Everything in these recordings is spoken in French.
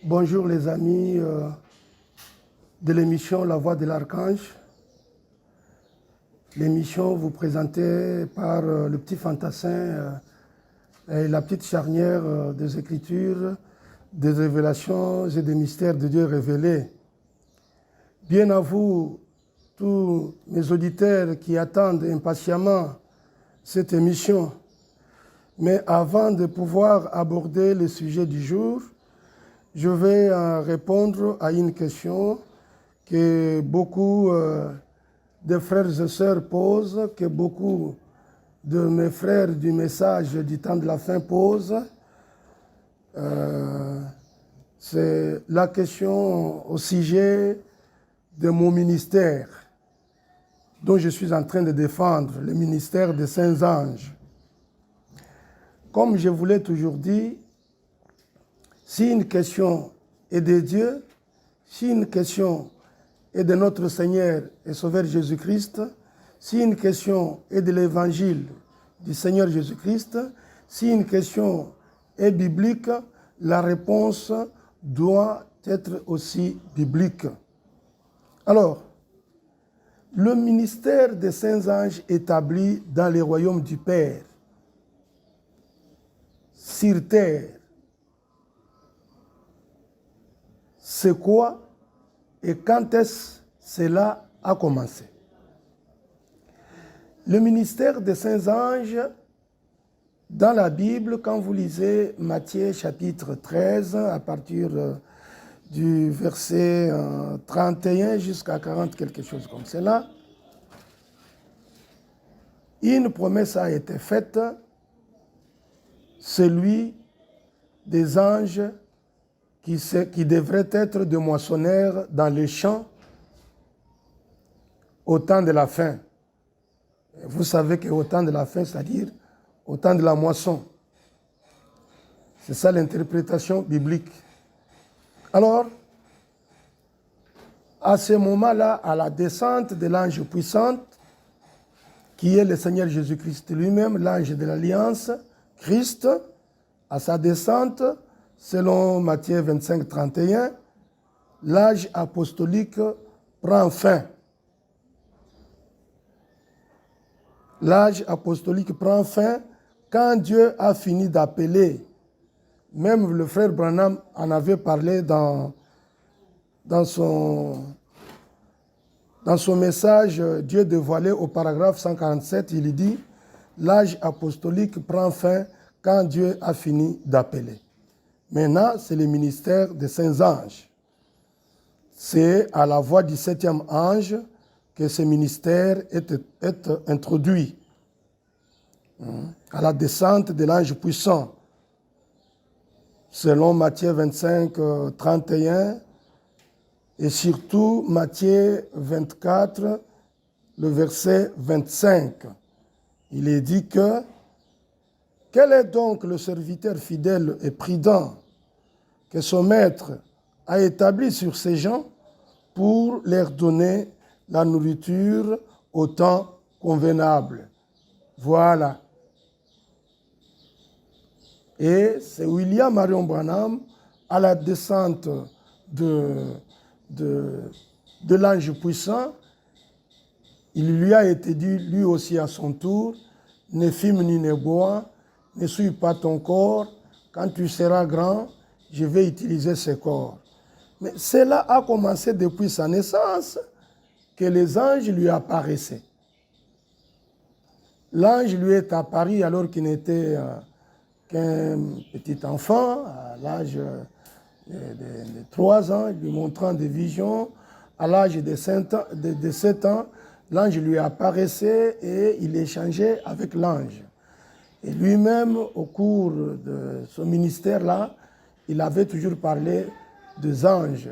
Bonjour les amis de l'émission La Voix de l'Archange. L'émission vous présentée par le petit fantassin et la petite charnière des Écritures, des révélations et des mystères de Dieu révélés. Bien à vous, tous mes auditeurs qui attendent impatiemment cette émission. Mais avant de pouvoir aborder le sujet du jour, je vais répondre à une question que beaucoup de frères et sœurs posent, que beaucoup de mes frères du message du temps de la fin posent. C'est la question au sujet de mon ministère, dont je suis en train de défendre, le ministère des Saints Anges. Comme je vous l'ai toujours dit, si une question est de Dieu, si une question est de notre Seigneur et Sauveur Jésus-Christ, si une question est de l'Évangile du Seigneur Jésus-Christ, si une question est biblique, la réponse doit être aussi biblique. Alors, le ministère des Saints Anges établi dans le royaume du Père, sur terre, c'est quoi et quand est-ce cela a commencé? Le ministère des Saints Anges, dans la Bible, quand vous lisez Matthieu chapitre 13, à partir du verset 31 jusqu'à 40, quelque chose comme cela, une promesse a été faite, celui des anges qui devrait être de moissonneurs dans les champs au temps de la fin. Vous savez qu'au temps de la fin, c'est-à-dire au temps de la moisson. C'est ça l'interprétation biblique. Alors, à ce moment-là, à la descente de l'ange puissant, qui est le Seigneur Jésus-Christ lui-même, l'ange de l'Alliance, Christ, à sa descente, selon Matthieu 25, 31, l'âge apostolique prend fin. L'âge apostolique prend fin quand Dieu a fini d'appeler. Même le frère Branham en avait parlé dans son message Dieu dévoilé au paragraphe 147, il dit « L'âge apostolique prend fin quand Dieu a fini d'appeler ». Maintenant, c'est le ministère des Saints Anges. C'est à la voix du 7e ange que ce ministère est introduit. À la descente de l'ange puissant. Selon Matthieu 25, 31, et surtout Matthieu 24, le verset 25. Il est dit que quel est donc le serviteur fidèle et prudent que son maître a établi sur ces gens pour leur donner la nourriture au temps convenable? Voilà. Et c'est William Marion Branham, à la descente de l'ange puissant, il lui a été dit, lui aussi à son tour, ne fume ni ne bois, ne souille pas ton corps, quand tu seras grand, je vais utiliser ce corps. Mais cela a commencé depuis sa naissance, que les anges lui apparaissaient. L'ange lui est apparu alors qu'il n'était qu'un petit enfant, à l'âge de 3 ans, lui montrant des visions. À l'âge de 7 ans, l'ange lui apparaissait et il échangeait avec l'ange. Et lui-même, au cours de son ministère-là, il avait toujours parlé des anges.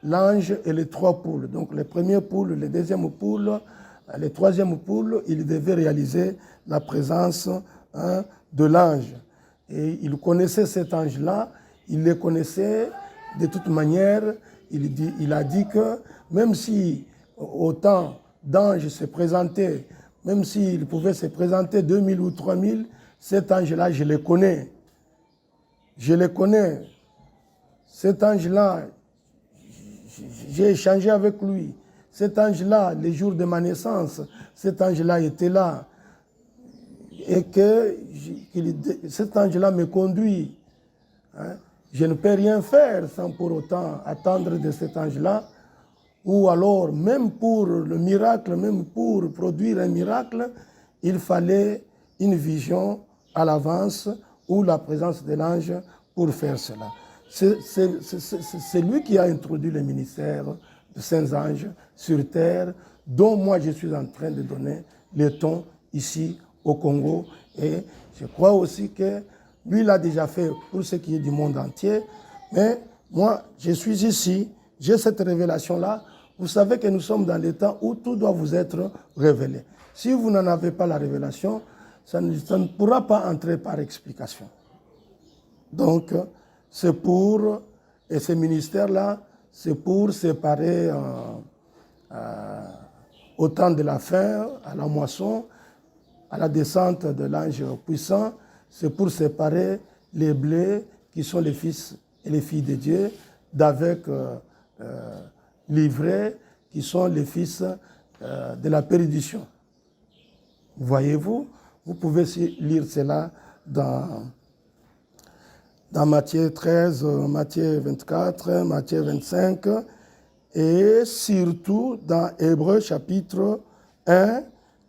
L'ange et les 3 poules. Donc les premières poules, les deuxièmes poules, les troisièmes poules, il devait réaliser la présence de l'ange. Et il connaissait cet ange-là, il le connaissait de toute manière. Il a dit que même si autant d'anges se présentaient, même s'il pouvait se présenter 2000 ou 3000, cet ange-là, je le connais. Je le connais. Cet ange-là, j'ai échangé avec lui. Cet ange-là, les jours de ma naissance, cet ange-là était là. Et que cet ange-là me conduit. Hein. Je ne peux rien faire sans pour autant attendre de cet ange-là. Ou alors, même pour le miracle, même pour produire un miracle, il fallait une vision à l'avance ou la présence de l'ange pour faire cela. C'est lui qui a introduit le ministère de saints anges sur terre, dont moi je suis en train de donner le ton ici au Congo. Et je crois aussi que lui l'a déjà fait pour ce qui est du monde entier. Mais moi, je suis ici, j'ai cette révélation-là. Vous savez que nous sommes dans les temps où tout doit vous être révélé. Si vous n'en avez pas la révélation, ça ne pourra pas entrer par explication. Donc, c'est pour, et ce ministère-là, c'est pour séparer au temps de la fin, à la moisson, à la descente de l'ange puissant, c'est pour séparer les blés qui sont les fils et les filles de Dieu d'avec l'ivrée qui sont les fils de la perdition. Voyez-vous, vous pouvez lire cela dans Matthieu 13, Matthieu 24, Matthieu 25 et surtout dans Hébreux chapitre 1,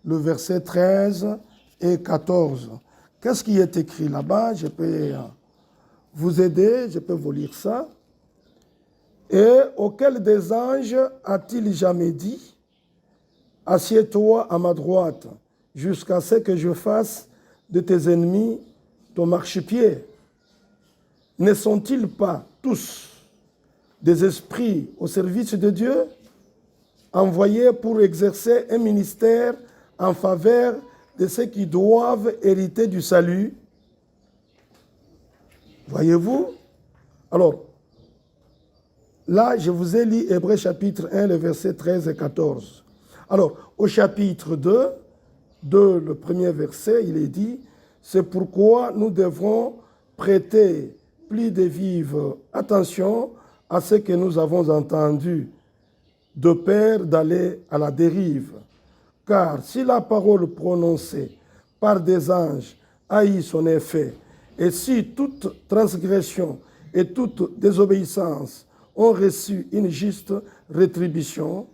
le verset 13 et 14. Qu'est-ce qui est écrit là-bas? Je peux vous aider, je peux vous lire ça. Et auquel des anges a-t-il jamais dit, assieds-toi à ma droite, jusqu'à ce que je fasse de tes ennemis ton marchepied? Ne sont-ils pas tous des esprits au service de Dieu, envoyés pour exercer un ministère en faveur de ceux qui doivent hériter du salut? Voyez-vous? Alors, là, je vous ai lu Hébreux chapitre 1, les versets 13 et 14. Alors, au chapitre 2, le premier verset, il est dit, « C'est pourquoi nous devrons prêter plus de vive attention à ce que nous avons entendu, de peur d'aller à la dérive. Car si la parole prononcée par des anges a eu son effet, et si toute transgression et toute désobéissance ont reçu une juste rétribution,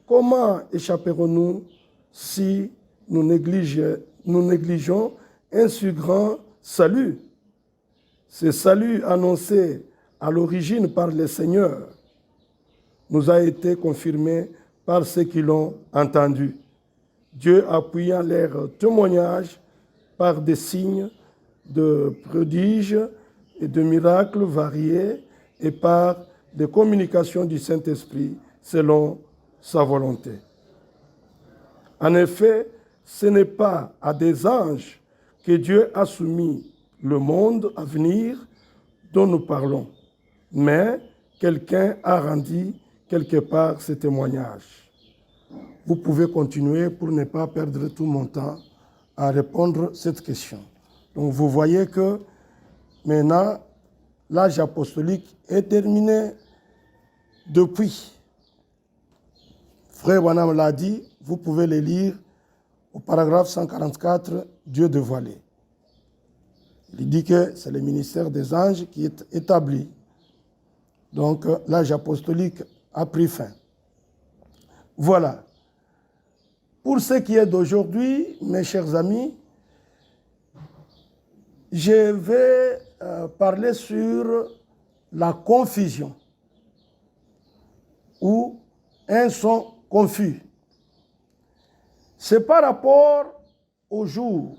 comment échapperons-nous si nous négligeons un si grand salut? Ce salut annoncé à l'origine par le Seigneur nous a été confirmé par ceux qui l'ont entendu. Dieu appuyant leur témoignage par des signes, de prodiges et de miracles variés et par des communications du Saint-Esprit selon sa volonté. En effet, ce n'est pas à des anges que Dieu a soumis le monde à venir dont nous parlons, mais quelqu'un a rendu quelque part ce témoignage. Vous pouvez continuer pour ne pas perdre tout mon temps à répondre à cette question. Donc vous voyez que maintenant, l'âge apostolique est terminé depuis. Frère Branham l'a dit, vous pouvez le lire au paragraphe 144, Dieu dévoilé. Il dit que c'est le ministère des anges qui est établi. Donc l'âge apostolique a pris fin. Voilà. Pour ce qui est d'aujourd'hui, mes chers amis, je vais parler sur la confusion ou un son confus. C'est par rapport au jour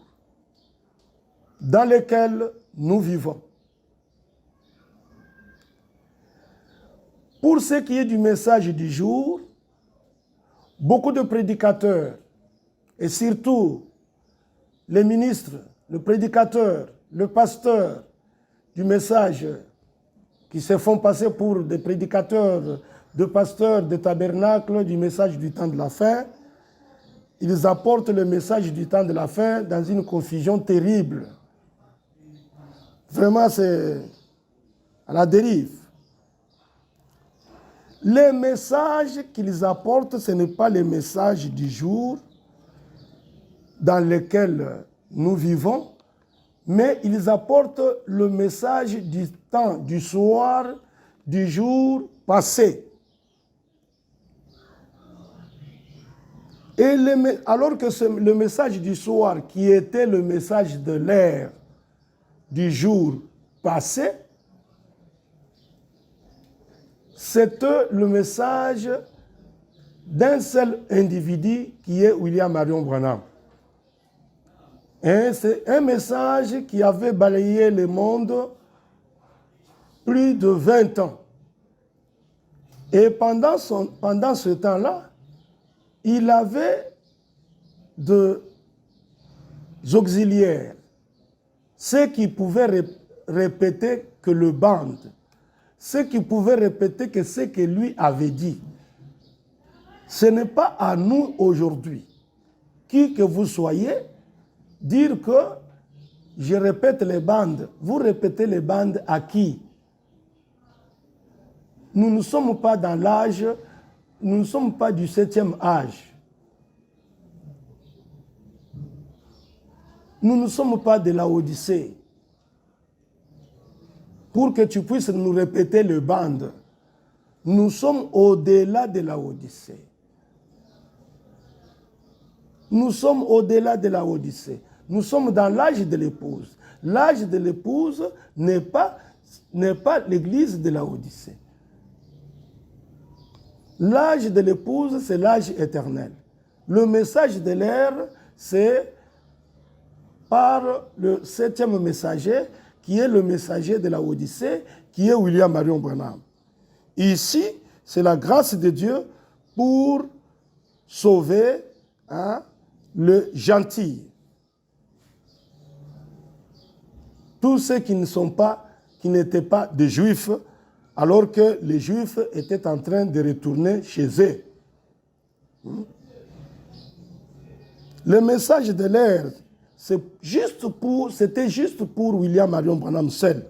dans lequel nous vivons. Pour ce qui est du message du jour, beaucoup de prédicateurs, et surtout les ministres, le prédicateur, le pasteur du message, qui se font passer pour des prédicateurs, de pasteurs, de tabernacles, du message du temps de la fin, ils apportent le message du temps de la fin dans une confusion terrible. Vraiment, c'est à la dérive. Les messages qu'ils apportent, ce n'est pas les messages du jour dans lequel nous vivons, mais ils apportent le message du temps, du soir, du jour passé. Et alors que le message du soir, qui était le message de l'ère du jour passé, c'est le message d'un seul individu qui est William Marion Branham. Et c'est un message qui avait balayé le monde plus de 20 ans. Et pendant ce temps-là, il avait des auxiliaires, ceux qui pouvaient répéter que le band, ceux qui pouvaient répéter que ce que lui avait dit. Ce n'est pas à nous aujourd'hui, qui que vous soyez, dire que je répète les bandes. Vous répétez les bandes à qui? Nous ne sommes pas dans l'âge, nous ne sommes pas du 7e âge. Nous ne sommes pas de la Odyssée. Pour que tu puisses nous répéter les bandes, nous sommes au-delà de la Odyssée. Nous sommes au-delà de la Odyssée. Nous sommes dans l'âge de l'épouse. L'âge de l'épouse n'est pas l'église de la Odyssée. L'âge de l'épouse, c'est l'âge éternel. Le message de l'ère, c'est par le 7e messager, qui est le messager de la Odyssée, qui est William Marion Branham. Ici, c'est la grâce de Dieu pour sauver le gentil. Tous ceux qui n'étaient pas des Juifs, alors que les Juifs étaient en train de retourner chez eux. Le message de l'ère, c'était juste pour William Marion Branham seul.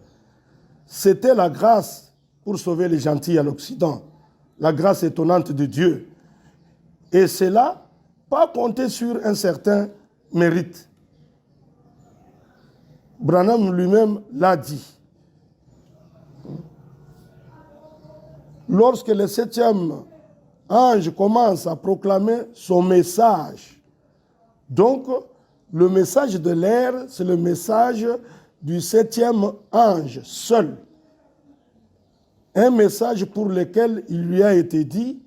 C'était la grâce pour sauver les gentils à l'Occident. La grâce étonnante de Dieu. Et cela, pas compter sur un certain mérite. Branham lui-même l'a dit. Lorsque le 7e ange commence à proclamer son message, donc le message de l'ère, c'est le message du 7e ange seul. Un message pour lequel il lui a été dit,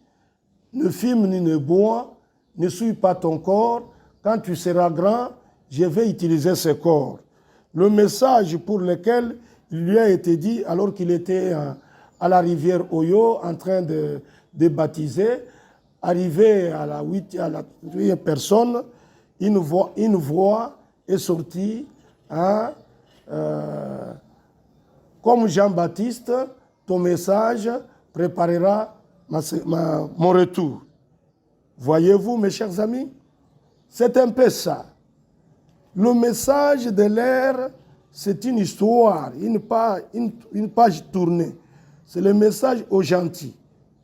ne fume ni ne bois, ne souille pas ton corps, quand tu seras grand, je vais utiliser ce corps. Le message pour lequel il lui a été dit, alors qu'il était à la rivière Oyo, en train de baptiser, arrivé à la 8e personne, une voix est sortie, comme Jean-Baptiste, ton message préparera mon retour. Voyez-vous, mes chers amis, c'est un peu ça. Le message de l'ère, c'est une histoire, une page tournée. C'est le message aux gentils,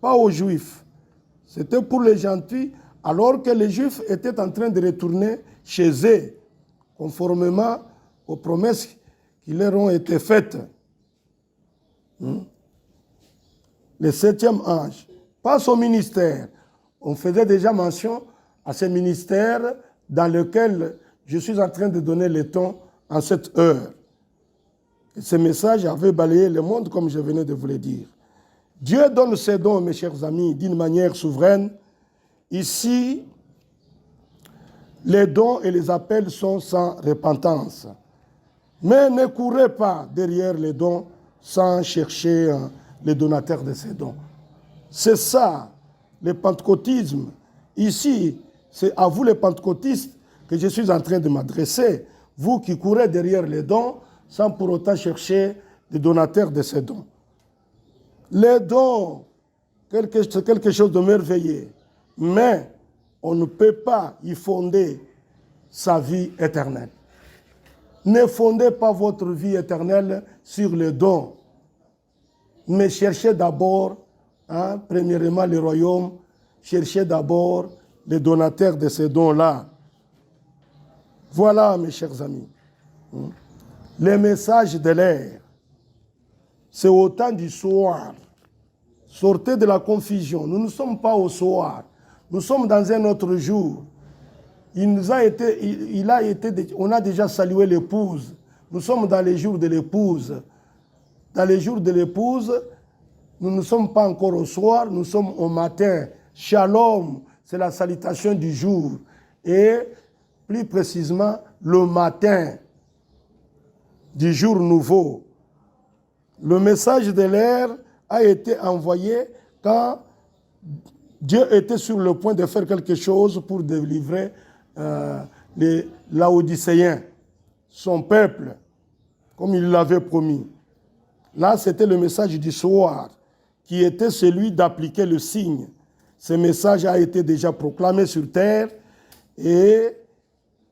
pas aux juifs. C'était pour les gentils, alors que les juifs étaient en train de retourner chez eux, conformément aux promesses qui leur ont été faites. Le 7e ange, pas son ministère. On faisait déjà mention à ce ministère dans lequel je suis en train de donner le ton en cette heure. Et ce message avait balayé le monde, comme je venais de vous le dire. Dieu donne ses dons, mes chers amis, d'une manière souveraine. Ici, les dons et les appels sont sans repentance. Mais ne courez pas derrière les dons sans chercher les donateurs de ces dons. C'est ça, le pentecôtisme. Ici, c'est à vous les pentecôtistes que je suis en train de m'adresser. Vous qui courez derrière les dons sans pour autant chercher les donateurs de ces dons. Les dons, c'est quelque chose de merveilleux. Mais on ne peut pas y fonder sa vie éternelle. Ne fondez pas votre vie éternelle sur les dons, mais cherchez d'abord, premièrement, le royaume, cherchez d'abord les donateurs de ces dons-là. Voilà, mes chers amis, les messages de l'air. C'est au temps du soir. Sortez de la confusion. Nous ne sommes pas au soir. Nous sommes dans un autre jour. On a déjà salué l'épouse. Nous sommes dans les jours de l'épouse. Dans les jours de l'épouse, nous ne sommes pas encore au soir, nous sommes au matin. Shalom, c'est la salutation du jour. Et plus précisément, le matin du jour nouveau. Le message de l'air a été envoyé quand Dieu était sur le point de faire quelque chose pour délivrer les Laodicéens, son peuple, comme il l'avait promis. Là, c'était le message du soir, qui était celui d'appliquer le signe. Ce message a été déjà proclamé sur terre et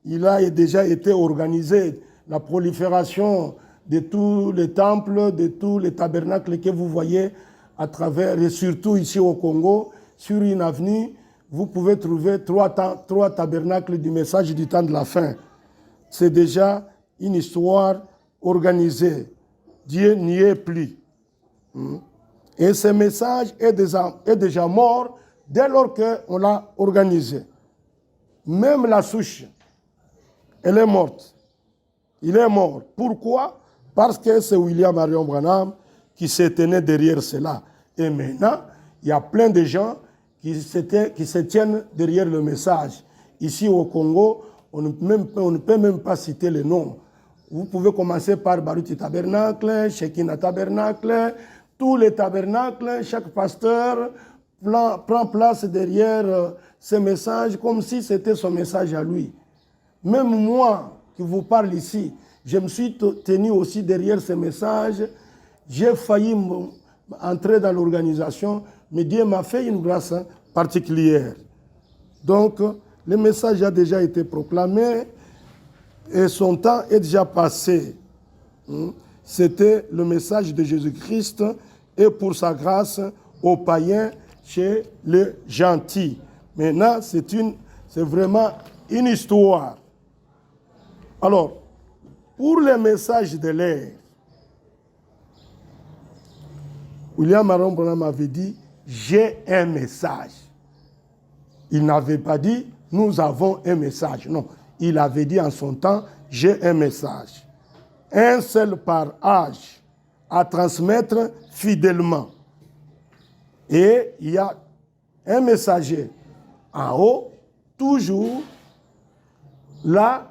il a déjà été organisé. La prolifération de tous les temples, de tous les tabernacles que vous voyez à travers, et surtout ici au Congo, sur une avenue, vous pouvez trouver trois tabernacles du message du temps de la fin. C'est déjà une histoire organisée. Dieu n'y est plus. Et ce message est déjà mort dès lors qu'on l'a organisé. Même la souche, elle est morte. Il est mort. Pourquoi? Parce que c'est William Marion Branham qui se tenait derrière cela. Et maintenant, il y a plein de gens qui se tiennent derrière le message. Ici au Congo, on ne peut même pas citer les noms. Vous pouvez commencer par Baruti Tabernacle, Shekinah Tabernacle, tous les tabernacles, chaque pasteur prend place derrière ce message comme si c'était son message à lui. Même moi qui vous parle ici, je me suis tenu aussi derrière ce message. J'ai failli entrer dans l'organisation, mais Dieu m'a fait une grâce particulière. Donc, le message a déjà été proclamé et son temps est déjà passé. C'était le message de Jésus-Christ et pour sa grâce aux païens chez les gentils. Maintenant, c'est vraiment une histoire. Alors, pour les messages de l'air, William Marion Branham avait dit « j'ai un message ». Il n'avait pas dit « nous avons un message ». Non, il avait dit en son temps « j'ai un message ». Un seul par âge à transmettre fidèlement. Et il y a un messager en haut, toujours là,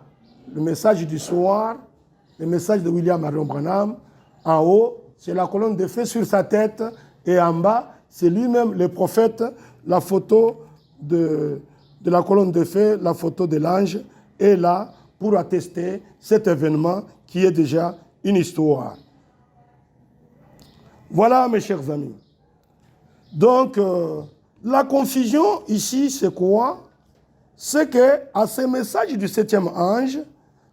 le message du soir, le message de William Marion Branham, en haut, c'est la colonne de feu sur sa tête, et en bas, c'est lui-même, le prophète, la photo de la colonne de feu, la photo de l'ange, est là pour attester cet événement qui est déjà une histoire. Voilà, mes chers amis. Donc, la confusion ici, c'est quoi? C'est qu'à ce message du 7e ange,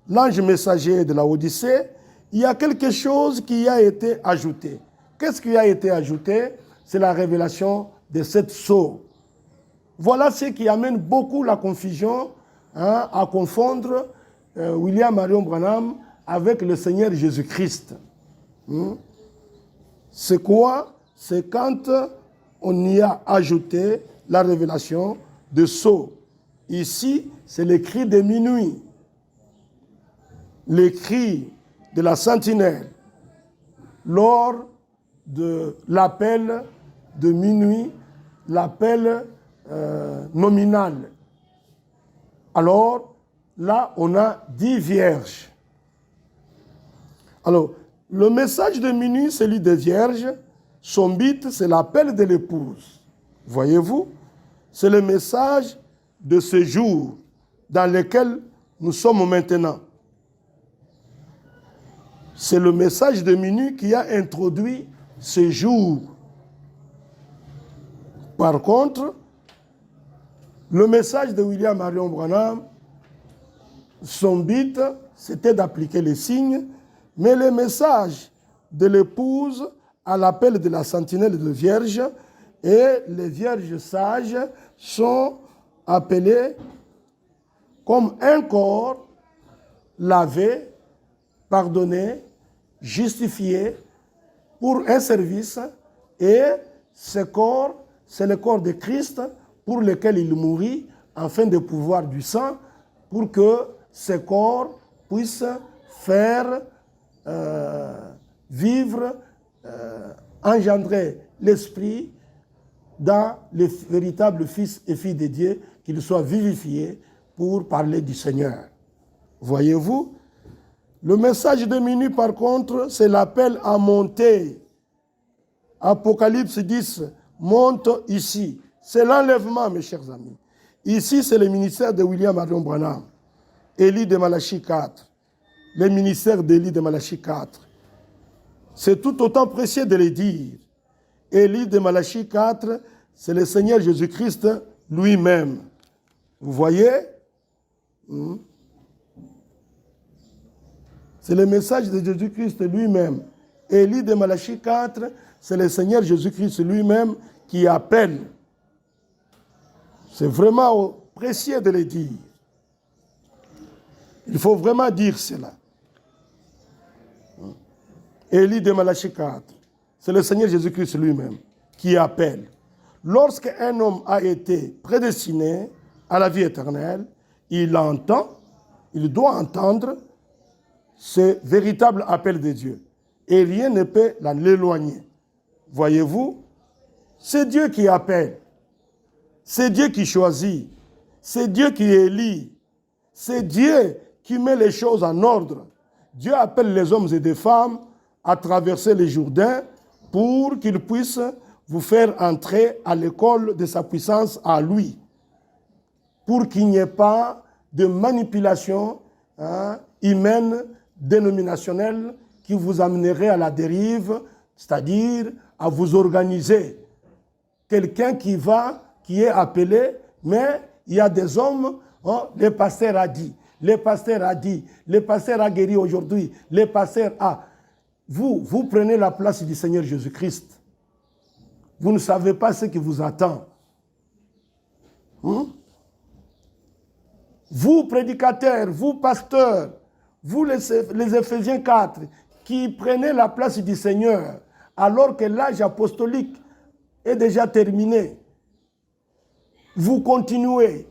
l'ange messager de la Odyssée, il y a quelque chose qui a été ajouté. Qu'est-ce qui a été ajouté? C'est la révélation de 7 sceaux. Voilà ce qui amène beaucoup la confusion, à confondre William Marion Branham avec le Seigneur Jésus-Christ. C'est quoi? C'est quand on y a ajouté la révélation de sceaux. Ici, c'est le cri de minuit, le cri de la sentinelle, lors de l'appel de minuit, l'appel nominal. Alors, là, on a 10 vierges. Alors, le message de minuit, celui des vierges, son but, c'est l'appel de l'épouse. Voyez-vous? C'est le message de ce jour dans lequel nous sommes maintenant. C'est le message de minuit qui a introduit ce jour. Par contre, le message de William Marion Branham son but, c'était d'appliquer les signes, mais le message de l'épouse à l'appel de la sentinelle de vierge, et les vierges sages sont appelées comme un corps lavé, pardonné, justifié pour un service, et ce corps, c'est le corps de Christ pour lequel il mourit afin de pouvoir du sang, pour que ce corps puisse faire vivre, engendrer l'esprit dans les véritables fils et filles de Dieu, qu'ils soient vivifiés pour parler du Seigneur. Voyez-vous? Le message de minuit, par contre, c'est l'appel à monter. Apocalypse 10, monte ici. C'est l'enlèvement, mes chers amis. Ici, c'est le ministère de William Marion Branham. Élie de Malachie 4. Le ministère d'Élie de Malachie 4. C'est tout autant précieux de le dire. Élie de Malachie 4, c'est le Seigneur Jésus-Christ lui-même. Vous voyez? C'est le message de Jésus-Christ lui-même. Élie de Malachie 4, c'est le Seigneur Jésus-Christ lui-même qui appelle. C'est vraiment précieux de le dire. Il faut vraiment dire cela. Élie de Malachie 4, c'est le Seigneur Jésus-Christ lui-même qui appelle. Lorsqu'un homme a été prédestiné à la vie éternelle, il doit entendre ce véritable appel de Dieu. Et rien ne peut l'éloigner. Voyez-vous, c'est Dieu qui appelle. C'est Dieu qui choisit. C'est Dieu qui élit. C'est Dieu qui met les choses en ordre. Dieu appelle les hommes et les femmes à traverser le Jourdain pour qu'ils puissent vous faire entrer à l'école de sa puissance à lui. Pour qu'il n'y ait pas de manipulation humaine, dénominationnelle, qui vous amènerait à la dérive, c'est-à-dire à vous organiser. Quelqu'un qui est appelé, mais il y a des hommes, le pasteur a dit, le pasteur a dit, le pasteur a guéri aujourd'hui, le pasteur a... Vous prenez la place du Seigneur Jésus-Christ. Vous ne savez pas ce qui vous attend. Vous, prédicateurs, vous, pasteurs, vous, les Éphésiens 4, qui prenez la place du Seigneur, alors que l'âge apostolique est déjà terminé, vous continuez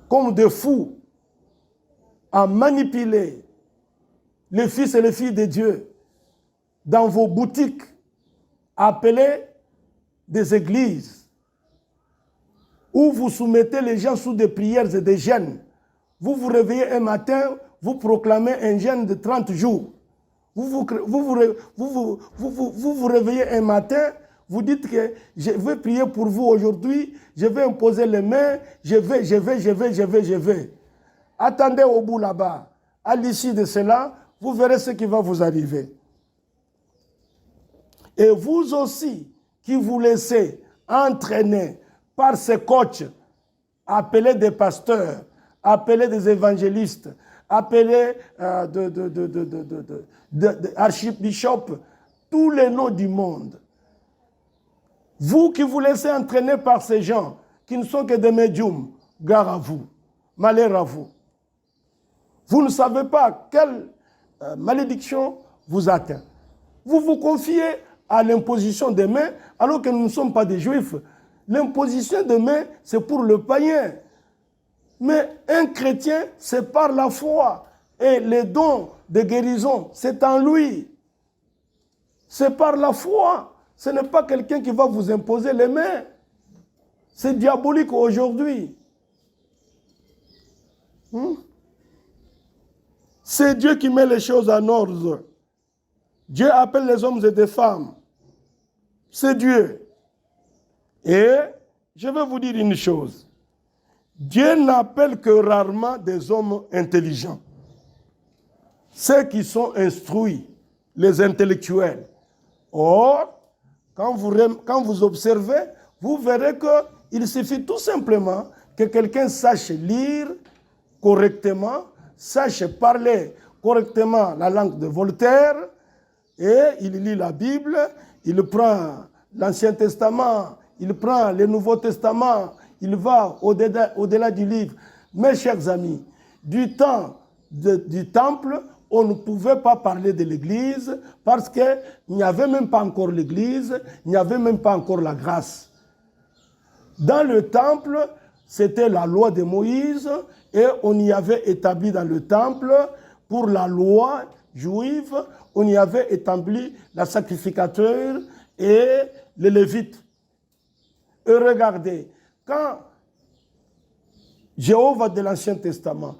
comme des fous à manipuler les fils et les filles de Dieu dans vos boutiques appelées des églises, où vous soumettez les gens sous des prières et des jeûnes. Vous vous réveillez un matin, vous proclamez un jeûne de 30 jours. Vous vous réveillez un matin, vous dites que je vais prier pour vous aujourd'hui, je vais imposer les mains, je vais. Attendez au bout là-bas. À l'issue de cela, vous verrez ce qui va vous arriver. Et vous aussi, qui vous laissez entraîner par ces coachs, appelés des pasteurs, appelés des évangélistes, appelés archibishops, tous les noms du monde. Vous qui vous laissez entraîner par ces gens, qui ne sont que des médiums, gare à vous, malheur à vous. Vous ne savez pas quelle malédiction vous atteint. Vous vous confiez à l'imposition des mains, alors que nous ne sommes pas des juifs. L'imposition des mains, c'est pour le païen. Mais un chrétien, c'est par la foi. Et les dons de guérison, c'est en lui. C'est par la foi. Ce n'est pas quelqu'un qui va vous imposer les mains. C'est diabolique aujourd'hui. C'est Dieu qui met les choses en ordre. Dieu appelle les hommes et les femmes. C'est Dieu. Et je vais vous dire une chose. Dieu n'appelle que rarement des hommes intelligents. Ceux qui sont instruits, les intellectuels. Or, quand vous observez, vous verrez qu'il suffit tout simplement que quelqu'un sache lire correctement, sache parler correctement la langue de Voltaire, et il lit la Bible, il prend l'Ancien Testament, il prend le Nouveau Testament, il va au-delà du livre. Mes chers amis, du temps du temple, on ne pouvait pas parler de l'Église parce qu'il n'y avait même pas encore l'Église, il n'y avait même pas encore la grâce. Dans le temple, c'était la loi de Moïse et on y avait établi dans le temple, pour la loi juive, on y avait établi la sacrificateur et les Lévites. Et regardez, quand Jéhovah de l'Ancien Testament,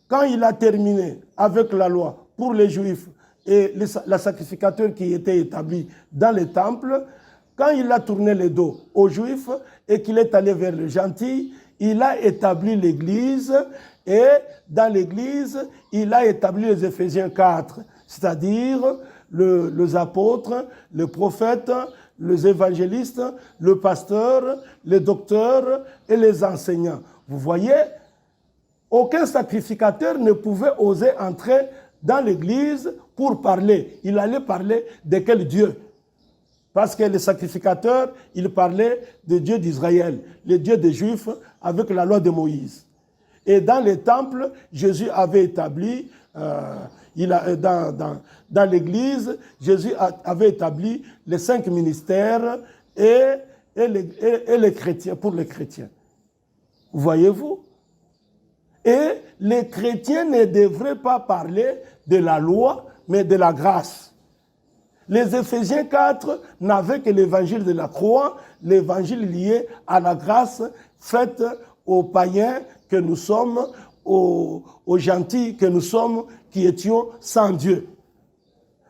quand il a terminé avec la loi pour les Juifs et la sacrificateur qui était établi dans le temple, quand il a tourné le dos aux Juifs et qu'il est allé vers les gentils, il a établi l'Église et dans l'Église, il a établi les Éphésiens 4, c'est-à-dire les apôtres, les prophètes, les évangélistes, le pasteur, les docteurs et les enseignants. Vous voyez, aucun sacrificateur ne pouvait oser entrer dans l'église pour parler. Il allait parler de quel Dieu? Parce que les sacrificateurs, ils parlaient de Dieu d'Israël, le Dieu des Juifs, avec la loi de Moïse. Et dans les temples, Jésus avait établi, dans l'église, Jésus avait établi les 5 ministères et les chrétiens, pour les chrétiens. Voyez-vous? Et les chrétiens ne devraient pas parler de la loi, mais de la grâce. Les Éphésiens 4 n'avaient que l'évangile de la croix, l'évangile lié à la grâce faite aux païens que nous sommes, aux gentils que nous sommes, qui étions sans Dieu.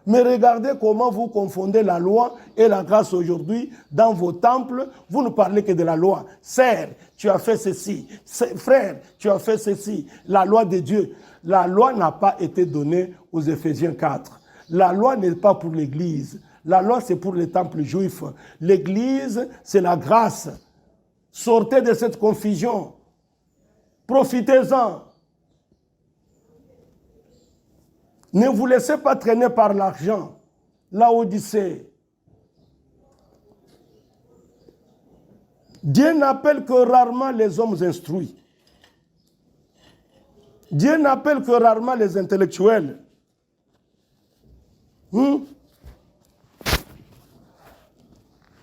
Mais regardez comment vous confondez la loi et la grâce aujourd'hui. Dans vos temples, vous ne parlez que de la loi. Sœur, tu as fait ceci. Frère, tu as fait ceci. La loi de Dieu. La loi n'a pas été donnée aux Éphésiens 4. La loi n'est pas pour l'Église. La loi, c'est pour les temples juifs. L'Église, c'est la grâce. Sortez de cette confusion. Profitez-en. Ne vous laissez pas traîner par l'argent. L'Odyssée. Dieu n'appelle que rarement les hommes instruits. Dieu n'appelle que rarement les intellectuels.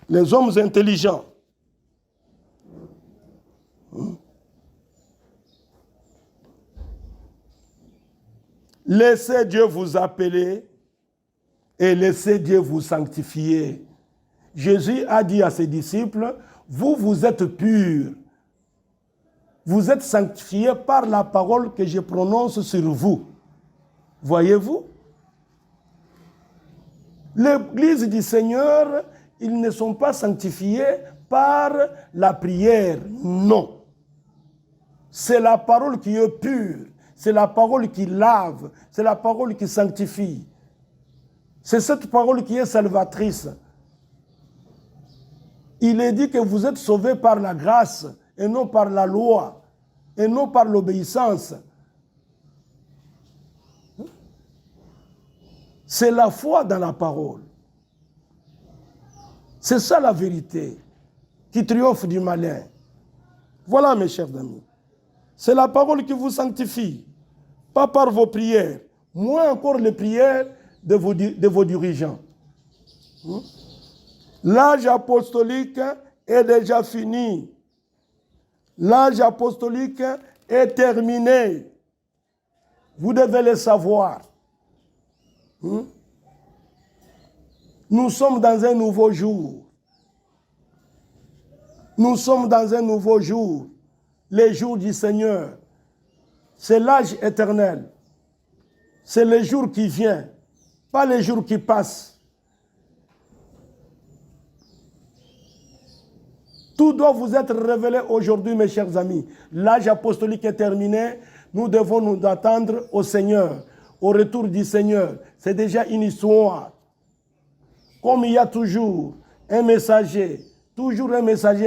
Les hommes intelligents. Laissez Dieu vous appeler et laissez Dieu vous sanctifier. Jésus a dit à ses disciples, vous êtes purs. Vous êtes sanctifiés par la parole que je prononce sur vous. Voyez-vous? L'Église du Seigneur, ils ne sont pas sanctifiés par la prière. Non. C'est la parole qui est pure. C'est la parole qui lave. C'est la parole qui sanctifie. C'est cette parole qui est salvatrice. Il est dit que vous êtes sauvés par la grâce et non par la loi et non par l'obéissance. C'est la foi dans la parole. C'est ça la vérité qui triomphe du malin. Voilà mes chers amis. C'est la parole qui vous sanctifie, pas par vos prières, moins encore les prières de vos dirigeants. L'âge apostolique est déjà fini. L'âge apostolique est terminé. Vous devez le savoir. Nous sommes dans un nouveau jour. Nous sommes dans un nouveau jour. Les jours du Seigneur. C'est l'âge éternel. C'est le jour qui vient, pas les jours qui passent. Tout doit vous être révélé aujourd'hui, mes chers amis. L'âge apostolique est terminé. Nous devons nous attendre au Seigneur, au retour du Seigneur. C'est déjà une histoire. Comme il y a toujours un messager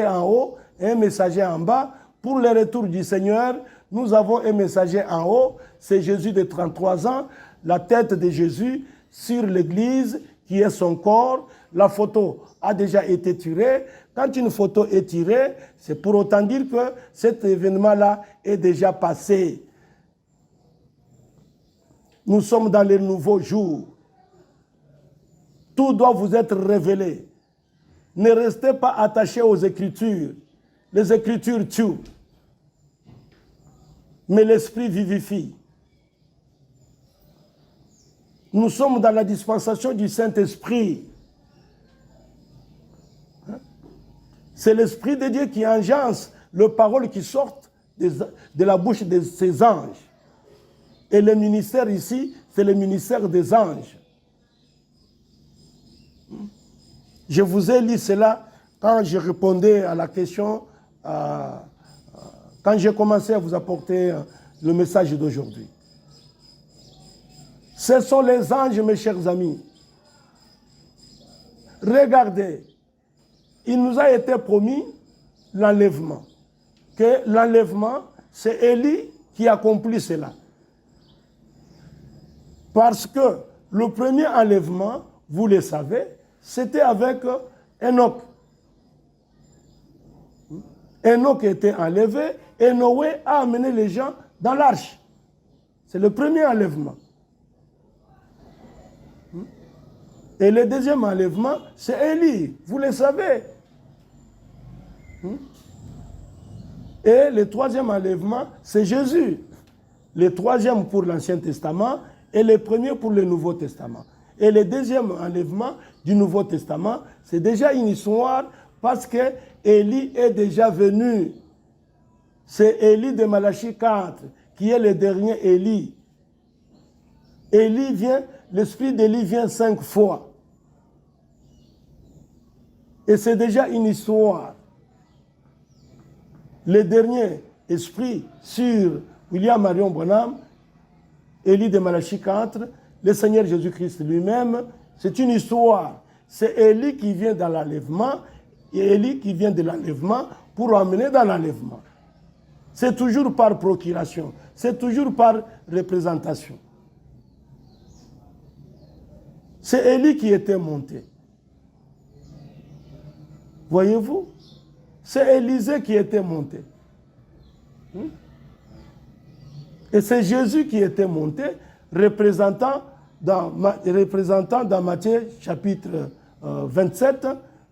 en haut et un messager en bas, pour le retour du Seigneur, nous avons un messager en haut, c'est Jésus de 33 ans, la tête de Jésus sur l'église qui est son corps. La photo a déjà été tirée. Quand une photo est tirée, c'est pour autant dire que cet événement-là est déjà passé. Nous sommes dans les nouveaux jours. Tout doit vous être révélé. Ne restez pas attachés aux Écritures. Les Écritures tuent. Mais l'Esprit vivifie. Nous sommes dans la dispensation du Saint-Esprit. C'est l'Esprit de Dieu qui engendre les paroles qui sortent de la bouche de ses anges. Et le ministère ici, c'est le ministère des anges. Je vous ai lu cela quand je répondais à la question, quand j'ai commencé à vous apporter le message d'aujourd'hui. Ce sont les anges, mes chers amis. Regardez, il nous a été promis l'enlèvement. Que l'enlèvement, c'est Élie qui accomplit cela. Parce que le premier enlèvement, vous le savez, c'était avec Enoch. Enoch était enlevé et Noé a amené les gens dans l'arche. C'est le premier enlèvement. Et le deuxième enlèvement, c'est Élie, vous le savez. Et le troisième enlèvement, c'est Jésus. Le troisième pour l'Ancien Testament et le premier pour le Nouveau Testament. Et le deuxième enlèvement du Nouveau Testament, c'est déjà une histoire parce que Élie est déjà venu. C'est Élie de Malachie 4 qui est le dernier Élie. Élie vient, l'esprit d'Élie vient 5 fois. Et c'est déjà une histoire. Le dernier esprit sur William Marion Branham, Élie de Malachie 4, le Seigneur Jésus-Christ lui-même, c'est une histoire. C'est Élie qui vient dans l'enlèvement et Élie qui vient de l'enlèvement pour emmener dans l'enlèvement. C'est toujours par procuration, c'est toujours par représentation. C'est Élie qui était monté. Voyez-vous? C'est Élisée qui était monté. Et c'est Jésus qui était monté, représentant dans Matthieu chapitre 27,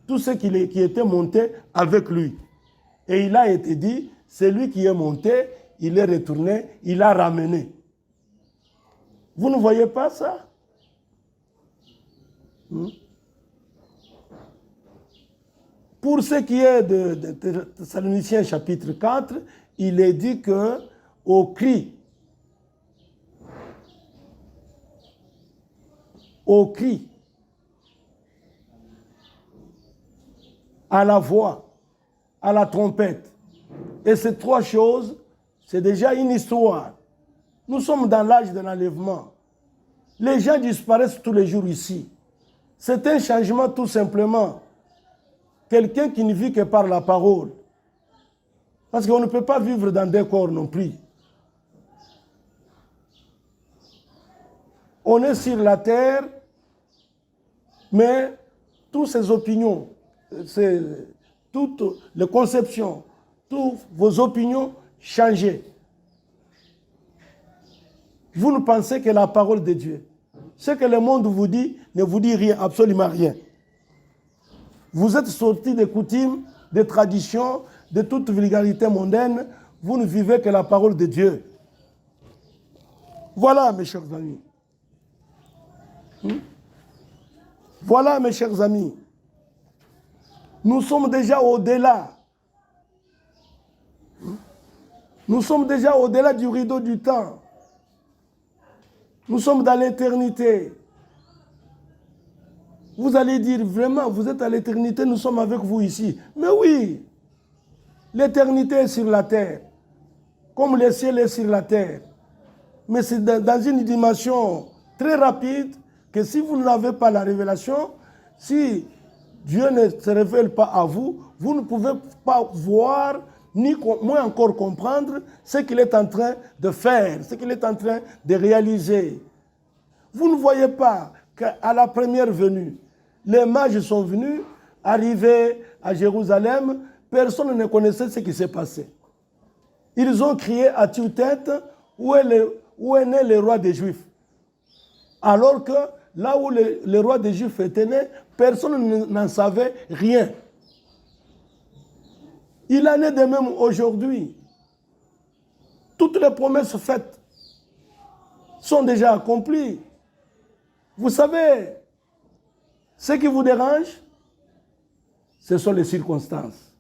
tout ce qui était monté avec lui. Et il a été dit, c'est lui qui est monté, il est retourné, il a ramené. Vous ne voyez pas ça? Pour ce qui est de Thessaloniciens chapitre 4, il est dit que au cri, à la voix, à la trompette. Et ces trois choses, c'est déjà une histoire. Nous sommes dans l'âge de l'enlèvement. Les gens disparaissent tous les jours ici. C'est un changement tout simplement. Quelqu'un qui ne vit que par la parole. Parce qu'on ne peut pas vivre dans des corps non plus. On est sur la terre, mais toutes ces opinions, toutes les conceptions, toutes vos opinions changent. Vous ne pensez que la parole de Dieu. Ce que le monde vous dit ne vous dit rien, absolument rien. Vous êtes sortis des coutumes, des traditions, de toute vulgarité mondaine. Vous ne vivez que la parole de Dieu. Voilà, mes chers amis. Voilà, mes chers amis. Nous sommes déjà au-delà. Nous sommes déjà au-delà du rideau du temps. Nous sommes dans l'éternité. Vous allez dire, vraiment, vous êtes à l'éternité, nous sommes avec vous ici. Mais oui, l'éternité est sur la terre, comme le ciel est sur la terre. Mais c'est dans une dimension très rapide que si vous n'avez pas la révélation, si Dieu ne se révèle pas à vous, vous ne pouvez pas voir ni moins encore comprendre ce qu'il est en train de faire, ce qu'il est en train de réaliser. Vous ne voyez pas qu'à la première venue, les mages sont venus, arrivés à Jérusalem, personne ne connaissait ce qui s'est passé. Ils ont crié à tue-tête, où est né le roi des Juifs? Alors que là où le roi des Juifs était né, personne n'en savait rien. Il en est de même aujourd'hui. Toutes les promesses faites sont déjà accomplies. Vous savez, ce qui vous dérange, ce sont les circonstances.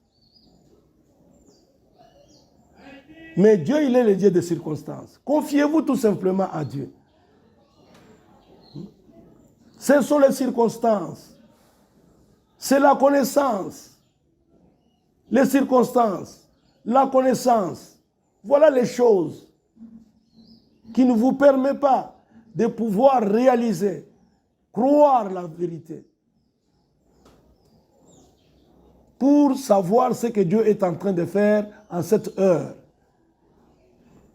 Mais Dieu, il est le Dieu des circonstances. Confiez-vous tout simplement à Dieu. Ce sont les circonstances. C'est la connaissance. Les circonstances. La connaissance. Voilà les choses qui ne vous permettent pas de pouvoir réaliser, croire la vérité. Pour savoir ce que Dieu est en train de faire en cette heure.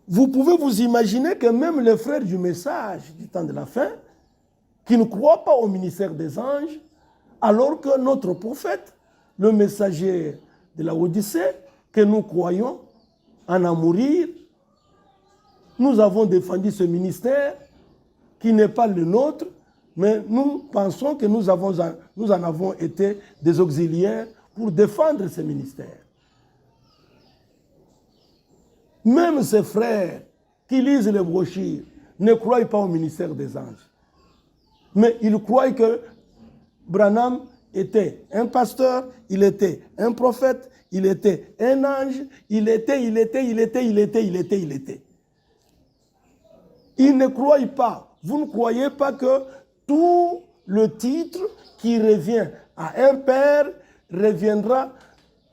Vous pouvez vous imaginer que même les frères du message du temps de la fin, qui ne croient pas au ministère des anges, alors que notre prophète, le messager de la Odyssée, que nous croyons en mourir, nous avons défendu ce ministère qui n'est pas le nôtre, mais nous pensons que nous en avons été des auxiliaires pour défendre ce ministère. Même ces frères qui lisent les brochures ne croient pas au ministère des anges. Mais ils croient que Branham était un pasteur, il était un prophète, il était un ange, il était. Ils ne croient pas. Vous ne croyez pas que tout le titre qui revient à un père reviendra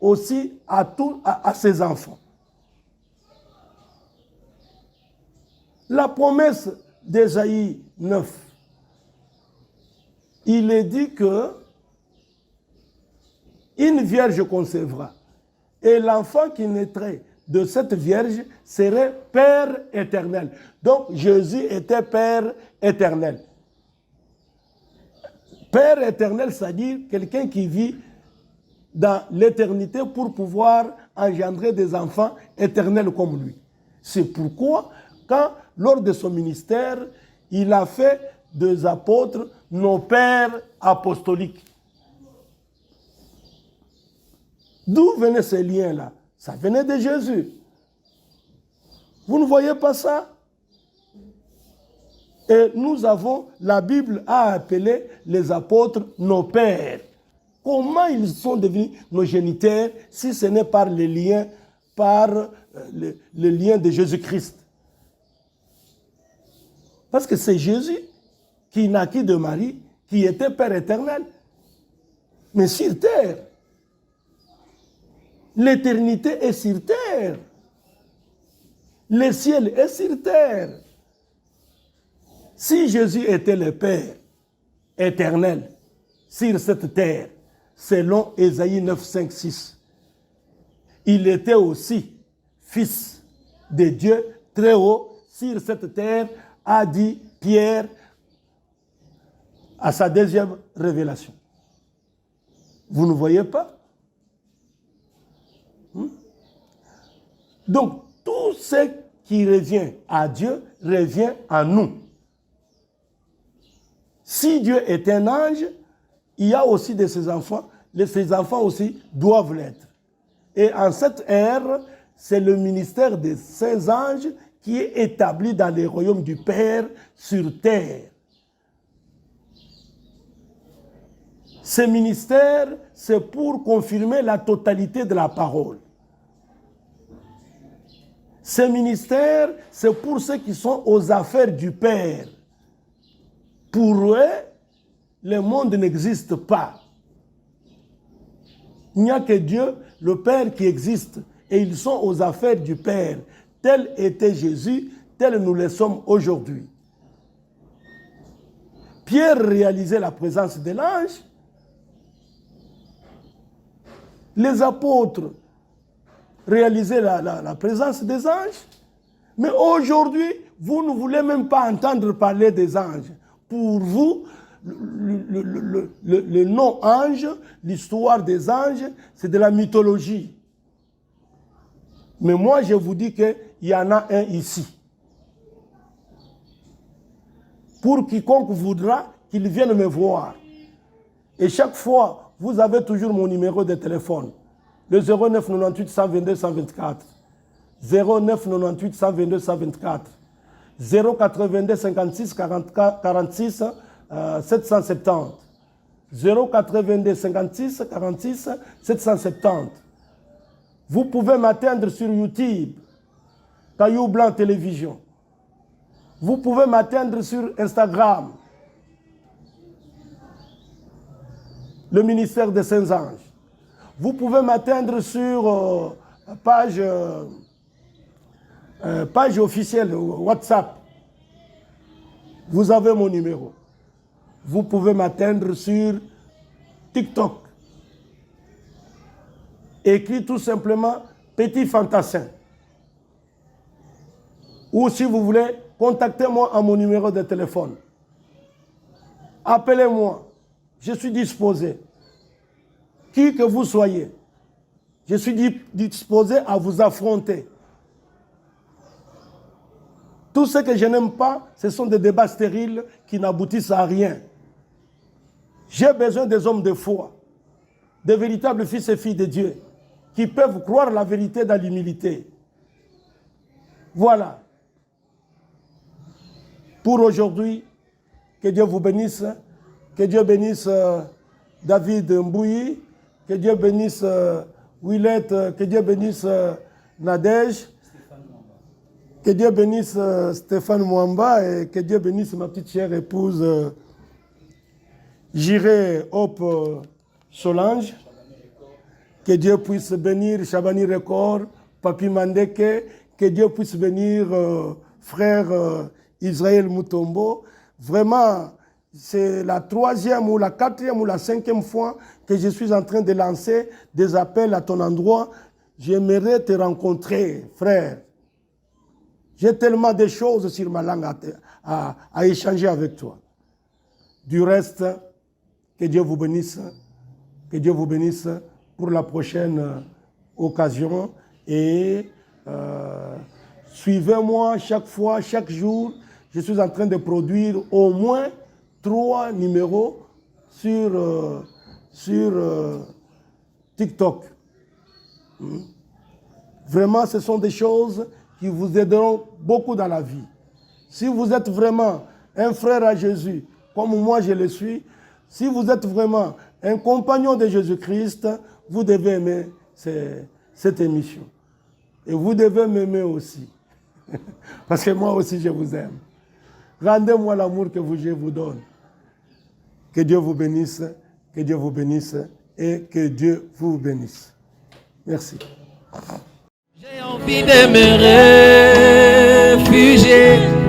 aussi à ses enfants. La promesse d'Ésaïe 9, il est dit que une vierge concevra et l'enfant qui naîtrait de cette vierge serait Père éternel. Donc Jésus était Père éternel. Père éternel, c'est-à-dire quelqu'un qui vit dans l'éternité pour pouvoir engendrer des enfants éternels comme lui. C'est pourquoi, lors de son ministère, il a fait des apôtres nos pères apostoliques. D'où venaient ces liens-là? Ça venait de Jésus. Vous ne voyez pas ça? Et nous avons, la Bible a appelé les apôtres nos pères. Comment ils sont devenus nos géniteurs si ce n'est par les liens, le lien de Jésus-Christ? Parce que c'est Jésus qui naquit de Marie, qui était Père éternel. Mais sur terre, l'éternité est sur terre. Le ciel est sur terre. Si Jésus était le Père éternel sur cette terre, selon Ésaïe 9, 5, 6, il était aussi Fils de Dieu très haut sur cette terre, a dit Pierre à sa deuxième révélation. Vous ne voyez pas? Donc, tout ce qui revient à Dieu revient à nous. Si Dieu est un ange, il y a aussi de ses enfants. Ses enfants aussi doivent l'être. Et en cette ère, c'est le ministère des saints anges qui est établi dans les royaumes du Père sur terre. Ce ministère, c'est pour confirmer la totalité de la parole. Ce ministère, c'est pour ceux qui sont aux affaires du Père. Pour eux, le monde n'existe pas. Il n'y a que Dieu, le Père, qui existe. Et ils sont aux affaires du Père. Tel était Jésus, tel nous le sommes aujourd'hui. Pierre réalisait la présence de l'ange. Les apôtres réaliser la présence des anges. Mais aujourd'hui, vous ne voulez même pas entendre parler des anges. Pour vous, le nom ange, l'histoire des anges, c'est de la mythologie. Mais moi, je vous dis qu'il y en a un ici. Pour quiconque voudra qu'il vienne me voir. Et chaque fois, vous avez toujours mon numéro de téléphone. Le 09 98 122 124. 09 98 122 124. 082 56 46 770. 082 56 46 770. Vous pouvez m'atteindre sur YouTube, Caillou Blanc Télévision. Vous pouvez m'atteindre sur Instagram, le ministère des Saints-Anges. Vous pouvez m'atteindre sur page officielle WhatsApp. Vous avez mon numéro. Vous pouvez m'atteindre sur TikTok. Écrit tout simplement Petit Fantassin. Ou si vous voulez, contactez-moi à mon numéro de téléphone. Appelez-moi. Je suis disposé. Qui que vous soyez, je suis disposé à vous affronter. Tout ce que je n'aime pas, ce sont des débats stériles qui n'aboutissent à rien. J'ai besoin des hommes de foi, des véritables fils et filles de Dieu, qui peuvent croire la vérité dans l'humilité. Voilà. Pour aujourd'hui, que Dieu vous bénisse, que Dieu bénisse David Mbouyi, que Dieu bénisse Willette, que Dieu bénisse Nadège, que Dieu bénisse Stéphane Mwamba et que Dieu bénisse ma petite chère épouse Jiré Hope Solange. Que Dieu puisse bénir Chabani Record, Papi Mandeke, que Dieu puisse bénir frère Israël Mutombo. Vraiment, c'est la 3e ou la 4e ou la 5e fois que je suis en train de lancer des appels à ton endroit. J'aimerais te rencontrer, frère. J'ai tellement de choses sur ma langue à échanger avec toi. Du reste, que Dieu vous bénisse. Que Dieu vous bénisse pour la prochaine occasion. Et suivez-moi chaque fois, chaque jour. Je suis en train de produire au moins 3 numéros sur TikTok. Vraiment, ce sont des choses qui vous aideront beaucoup dans la vie. Si vous êtes vraiment un frère à Jésus, comme moi je le suis, si vous êtes vraiment un compagnon de Jésus-Christ, vous devez aimer cette émission. Et vous devez m'aimer aussi. Parce que moi aussi je vous aime. Rendez-moi l'amour que je vous donne. Que Dieu vous bénisse, que Dieu vous bénisse et que Dieu vous bénisse. Merci. J'ai envie de me réfugier